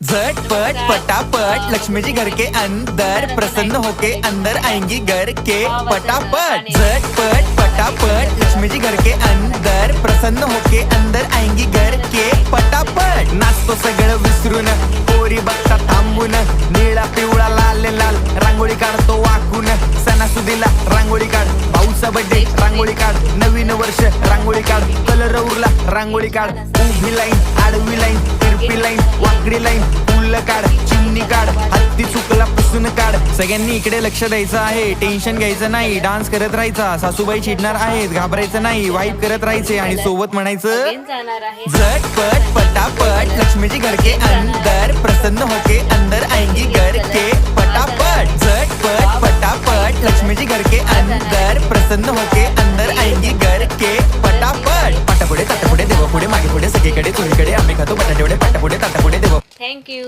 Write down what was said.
झटपट पटापट लक्ष्मी जी घर के अंदर प्रसन्न होके अंदर आएंगी घर के पटापट। झटपट पटापट लक्ष्मी जी घर के अंदर प्रसन्न होके अंदर आएंगी घर के पटापट। नाचतो सगळं विसरून पोरी बघता थांबून निळा पिवळा लाल लाल रांगोळी काढतो वाकून। सणासुदीला रांगोळी काढ, भाऊचा बर्थडे रांगोळी काढ, नवीन वर्ष रांगोळी काढ, कलर उरला रांगोळी काढ, उभी लाईन आडवी लाईन तिरपी लाईन वाकडी लाईन फुल काढ, चिमणी काढ, हत्ती चुकला पुसून काढ। सगळ्यांनी इकडे लक्ष द्यायचं आहे, टेन्शन घ्यायचं नाही, डान्स करत राहायचा। सासूबाई चिडणार आहेत, घाबरायचं नाही, वाईब करत राहायचे आणि सोबत म्हणायचं झटपट पटापट लक्ष्मी जी घर के अंदर प्रसन्न होके अंदर आएंगी घर के पटापट। झटपट पटापट लक्ष्मी जी घर के अंदर प्रसन्न होके अंदर आएंगी घर के पटापट। पाटापुढे ताटापुढे देव पुढे मागे पुढे सगळीकडे चोहीकडे आम्ही खातो बटाटेवडे पाटापुढे ताटापुढे देव। थँक्यू।